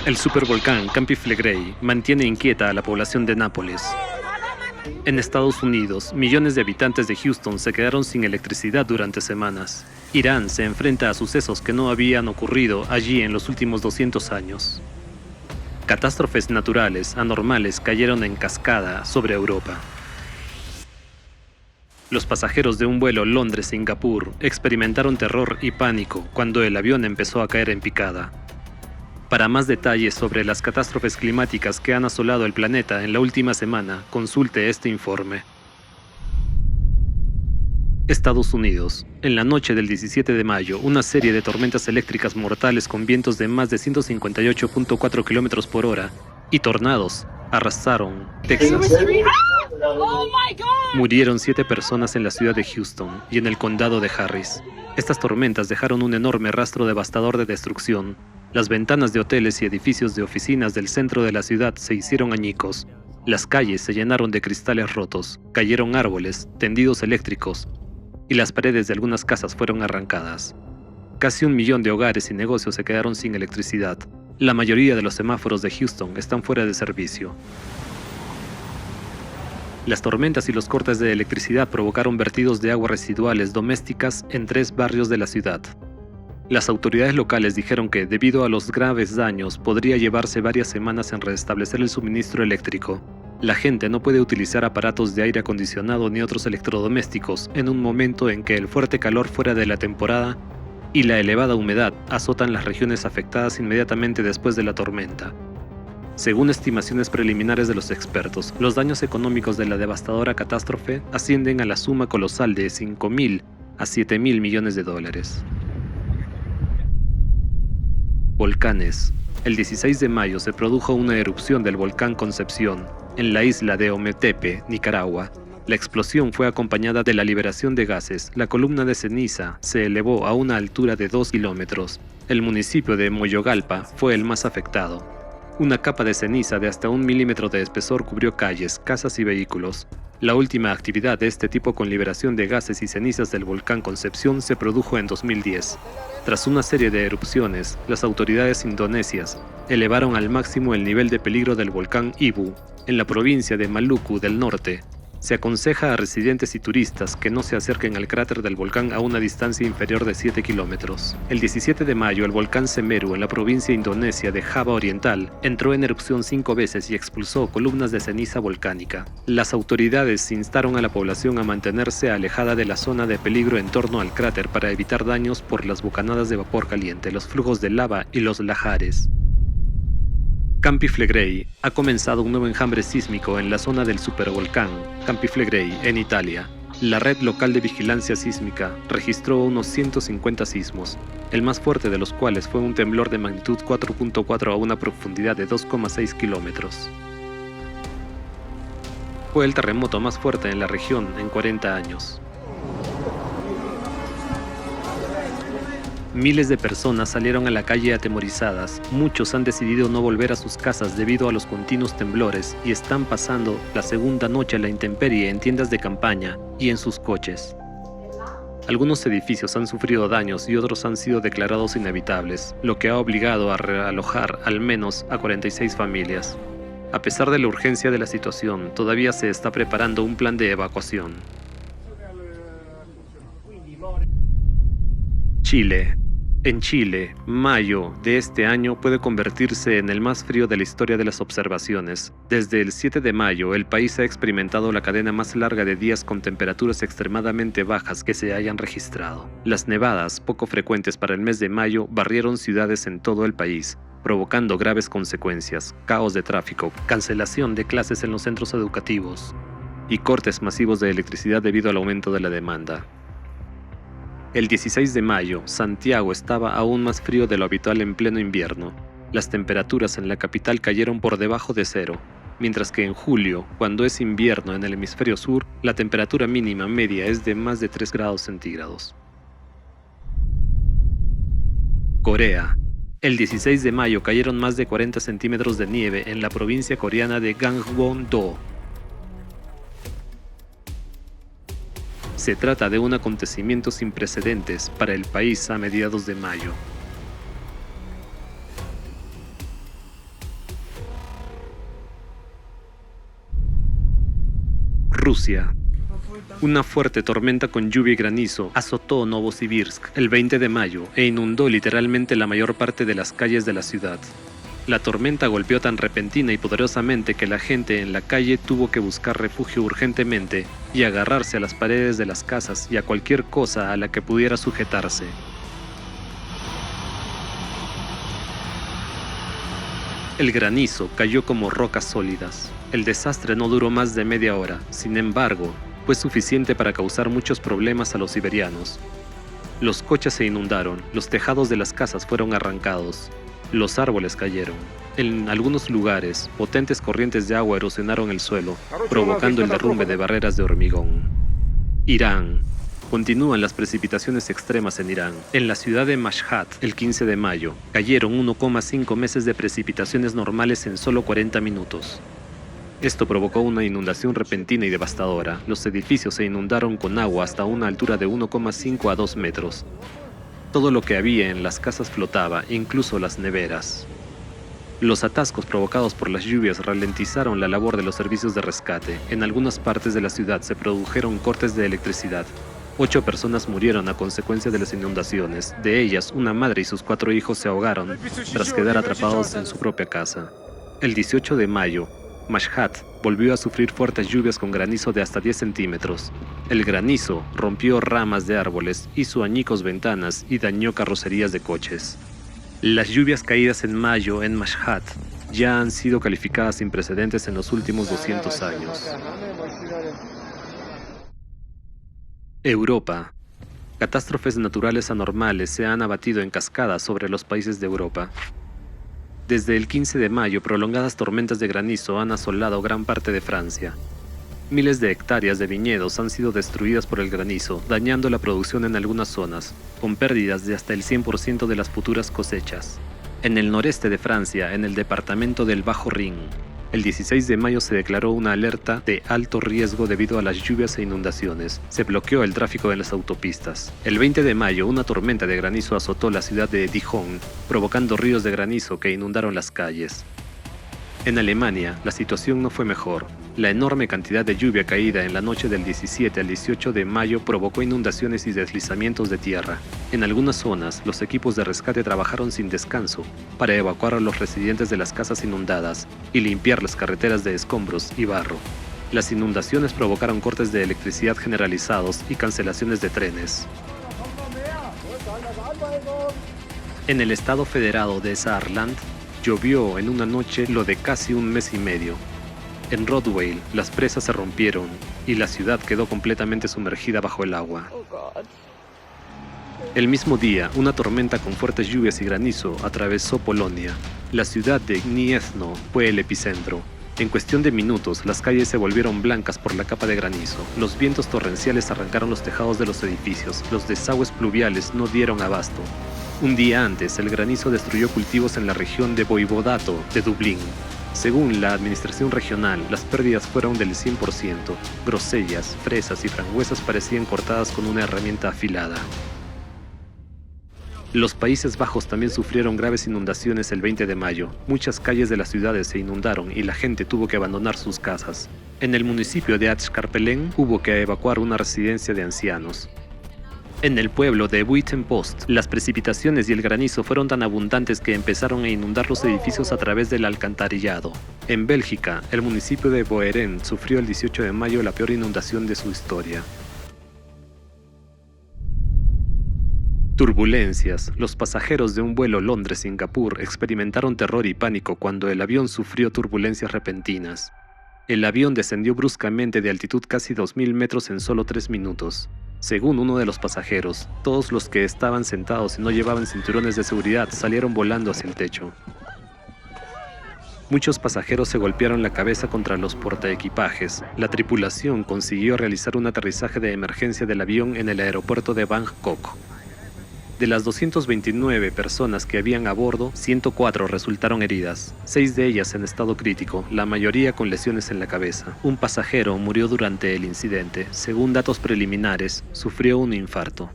El supervolcán Campi Flegrei mantiene inquieta a la población de Nápoles. En Estados Unidos, millones de habitantes de Houston se quedaron sin electricidad durante semanas. Irán se enfrenta a sucesos que no habían ocurrido allí en los últimos 200 años. Catástrofes naturales anormales cayeron en cascada sobre Europa. Los pasajeros de un vuelo Londres-Singapur experimentaron terror y pánico cuando el avión empezó a caer en picada. Para más detalles sobre las catástrofes climáticas que han asolado el planeta en la última semana, consulte este informe. Estados Unidos. En la noche del 17 de mayo, una serie de tormentas eléctricas mortales con vientos de más de 158.4 km por hora y tornados arrasaron Texas. Murieron 7 personas en la ciudad de Houston y en el condado de Harris. Estas tormentas dejaron un enorme rastro devastador de destrucción. Las ventanas de hoteles y edificios de oficinas del centro de la ciudad se hicieron añicos. Las calles se llenaron de cristales rotos, cayeron árboles, tendidos eléctricos, y las paredes de algunas casas fueron arrancadas. Casi 1 millón de hogares y negocios se quedaron sin electricidad. La mayoría de los semáforos de Houston están fuera de servicio. Las tormentas y los cortes de electricidad provocaron vertidos de aguas residuales domésticas en 3 barrios de la ciudad. Las autoridades locales dijeron que, debido a los graves daños, podría llevarse varias semanas en restablecer el suministro eléctrico. La gente no puede utilizar aparatos de aire acondicionado ni otros electrodomésticos en un momento en que el fuerte calor fuera de la temporada y la elevada humedad azotan las regiones afectadas inmediatamente después de la tormenta. Según estimaciones preliminares de los expertos, los daños económicos de la devastadora catástrofe ascienden a la suma colosal de $5.000 a $7.000 millones. Volcanes. El 16 de mayo se produjo una erupción del volcán Concepción, en la isla de Ometepe, Nicaragua. La explosión fue acompañada de la liberación de gases. La columna de ceniza se elevó a una altura de 2 kilómetros. El municipio de Moyogalpa fue el más afectado. Una capa de ceniza de hasta 1 milímetro de espesor cubrió calles, casas y vehículos. La última actividad de este tipo con liberación de gases y cenizas del volcán Concepción se produjo en 2010. Tras una serie de erupciones, las autoridades indonesias elevaron al máximo el nivel de peligro del volcán Ibu, en la provincia de Maluku del Norte. Se aconseja a residentes y turistas que no se acerquen al cráter del volcán a una distancia inferior de 7 kilómetros. El 17 de mayo, el volcán Semeru, en la provincia indonesia de Java Oriental, entró en erupción 5 veces y expulsó columnas de ceniza volcánica. Las autoridades instaron a la población a mantenerse alejada de la zona de peligro en torno al cráter para evitar daños por las bocanadas de vapor caliente, los flujos de lava y los lahares. Campi Flegrei. Ha comenzado un nuevo enjambre sísmico en la zona del supervolcán Campi Flegrei, en Italia. La red local de vigilancia sísmica registró unos 150 sismos, el más fuerte de los cuales fue un temblor de magnitud 4.4 a una profundidad de 2,6 kilómetros. Fue el terremoto más fuerte en la región en 40 años. Miles de personas salieron a la calle atemorizadas. Muchos han decidido no volver a sus casas debido a los continuos temblores y están pasando la segunda noche a la intemperie en tiendas de campaña y en sus coches. Algunos edificios han sufrido daños y otros han sido declarados inhabitables, lo que ha obligado a realojar al menos a 46 familias. A pesar de la urgencia de la situación, todavía se está preparando un plan de evacuación. Chile. En Chile, mayo de este año puede convertirse en el más frío de la historia de las observaciones. Desde el 7 de mayo, el país ha experimentado la cadena más larga de días con temperaturas extremadamente bajas que se hayan registrado. Las nevadas, poco frecuentes para el mes de mayo, barrieron ciudades en todo el país, provocando graves consecuencias, caos de tráfico, cancelación de clases en los centros educativos y cortes masivos de electricidad debido al aumento de la demanda. El 16 de mayo, Santiago estaba aún más frío de lo habitual en pleno invierno. Las temperaturas en la capital cayeron por debajo de 0, mientras que en julio, cuando es invierno en el hemisferio sur, la temperatura mínima media es de más de 3 grados centígrados. Corea. El 16 de mayo cayeron más de 40 centímetros de nieve en la provincia coreana de Gangwon-do. Se trata de un acontecimiento sin precedentes para el país a mediados de mayo. Rusia. Una fuerte tormenta con lluvia y granizo azotó Novosibirsk el 20 de mayo e inundó literalmente la mayor parte de las calles de la ciudad. La tormenta golpeó tan repentina y poderosamente que la gente en la calle tuvo que buscar refugio urgentemente y agarrarse a las paredes de las casas y a cualquier cosa a la que pudiera sujetarse. El granizo cayó como rocas sólidas. El desastre no duró más de media hora, sin embargo, fue suficiente para causar muchos problemas a los siberianos. Los coches se inundaron, los tejados de las casas fueron arrancados, los árboles cayeron. En algunos lugares, potentes corrientes de agua erosionaron el suelo, provocando el derrumbe de barreras de hormigón. Irán. Continúan las precipitaciones extremas en Irán. En la ciudad de Mashhad, el 15 de mayo, cayeron 1,5 meses de precipitaciones normales en solo 40 minutos. Esto provocó una inundación repentina y devastadora. Los edificios se inundaron con agua hasta una altura de 1,5 a 2 metros. Todo lo que había en las casas flotaba, incluso las neveras. Los atascos provocados por las lluvias ralentizaron la labor de los servicios de rescate. En algunas partes de la ciudad se produjeron cortes de electricidad. 8 personas murieron a consecuencia de las inundaciones. De ellas, una madre y sus 4 hijos se ahogaron tras quedar atrapados en su propia casa. El 18 de mayo, Mashhad volvió a sufrir fuertes lluvias con granizo de hasta 10 centímetros. El granizo rompió ramas de árboles, hizo añicos ventanas y dañó carrocerías de coches. Las lluvias caídas en mayo en Mashhad ya han sido calificadas sin precedentes en los últimos 200 años. Europa. Catástrofes naturales anormales se han abatido en cascada sobre los países de Europa. Desde el 15 de mayo, prolongadas tormentas de granizo han asolado gran parte de Francia. Miles de hectáreas de viñedos han sido destruidas por el granizo, dañando la producción en algunas zonas, con pérdidas de hasta el 100% de las futuras cosechas. En el noreste de Francia, en el departamento del Bajo Rin, el 16 de mayo se declaró una alerta de alto riesgo debido a las lluvias e inundaciones. Se bloqueó el tráfico en las autopistas. El 20 de mayo, una tormenta de granizo azotó la ciudad de Dijon, provocando ríos de granizo que inundaron las calles. En Alemania, la situación no fue mejor. La enorme cantidad de lluvia caída en la noche del 17 al 18 de mayo provocó inundaciones y deslizamientos de tierra. En algunas zonas, los equipos de rescate trabajaron sin descanso para evacuar a los residentes de las casas inundadas y limpiar las carreteras de escombros y barro. Las inundaciones provocaron cortes de electricidad generalizados y cancelaciones de trenes. En el estado federado de Saarland, llovió en una noche lo de casi un mes y medio. En Rottweil, las presas se rompieron y la ciudad quedó completamente sumergida bajo el agua. El mismo día, una tormenta con fuertes lluvias y granizo atravesó Polonia. La ciudad de Gniezno fue el epicentro. En cuestión de minutos, las calles se volvieron blancas por la capa de granizo. Los vientos torrenciales arrancaron los tejados de los edificios. Los desagües pluviales no dieron abasto. Un día antes, el granizo destruyó cultivos en la región de Voivodato de Dublín. Según la administración regional, las pérdidas fueron del 100%. Grosellas, fresas y frambuesas parecían cortadas con una herramienta afilada. Los Países Bajos también sufrieron graves inundaciones el 20 de mayo. Muchas calles de las ciudades se inundaron y la gente tuvo que abandonar sus casas. En el municipio de Atzkarpelen hubo que evacuar una residencia de ancianos. En el pueblo de Buitenpost, las precipitaciones y el granizo fueron tan abundantes que empezaron a inundar los edificios a través del alcantarillado. En Bélgica, el municipio de Boeren sufrió el 18 de mayo la peor inundación de su historia. Turbulencias. Los pasajeros de un vuelo Londres-Singapur experimentaron terror y pánico cuando el avión sufrió turbulencias repentinas. El avión descendió bruscamente de altitud casi 2000 metros en solo 3 minutos. Según uno de los pasajeros, todos los que estaban sentados y no llevaban cinturones de seguridad salieron volando hacia el techo. Muchos pasajeros se golpearon la cabeza contra los portaequipajes. La tripulación consiguió realizar un aterrizaje de emergencia del avión en el aeropuerto de Bangkok. De las 229 personas que habían a bordo, 104 resultaron heridas, 6 de ellas en estado crítico, la mayoría con lesiones en la cabeza. Un pasajero murió durante el incidente. Según datos preliminares, sufrió un infarto.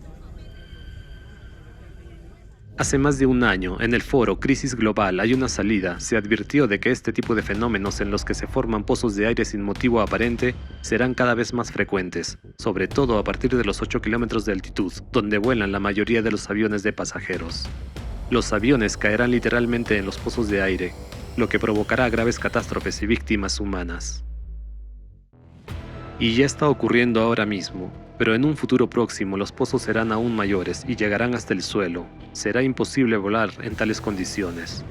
Hace más de un año, en el foro Crisis Global hay una salida, se advirtió de que este tipo de fenómenos en los que se forman pozos de aire sin motivo aparente serán cada vez más frecuentes, sobre todo a partir de los 8 kilómetros de altitud, donde vuelan la mayoría de los aviones de pasajeros. Los aviones caerán literalmente en los pozos de aire, lo que provocará graves catástrofes y víctimas humanas. Y ya está ocurriendo ahora mismo, pero en un futuro próximo los pozos serán aún mayores y llegarán hasta el suelo. Será imposible volar en tales condiciones.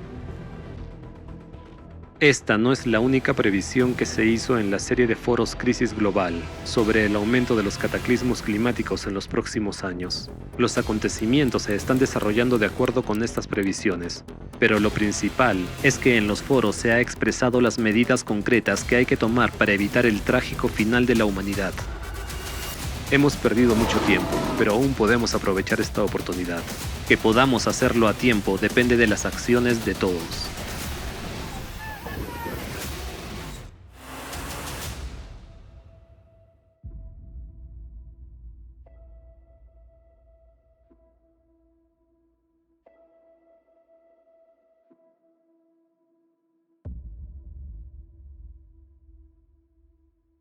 Esta no es la única previsión que se hizo en la serie de foros Crisis Global sobre el aumento de los cataclismos climáticos en los próximos años. Los acontecimientos se están desarrollando de acuerdo con estas previsiones, pero lo principal es que en los foros se ha expresado las medidas concretas que hay que tomar para evitar el trágico final de la humanidad. Hemos perdido mucho tiempo, pero aún podemos aprovechar esta oportunidad. Que podamos hacerlo a tiempo depende de las acciones de todos.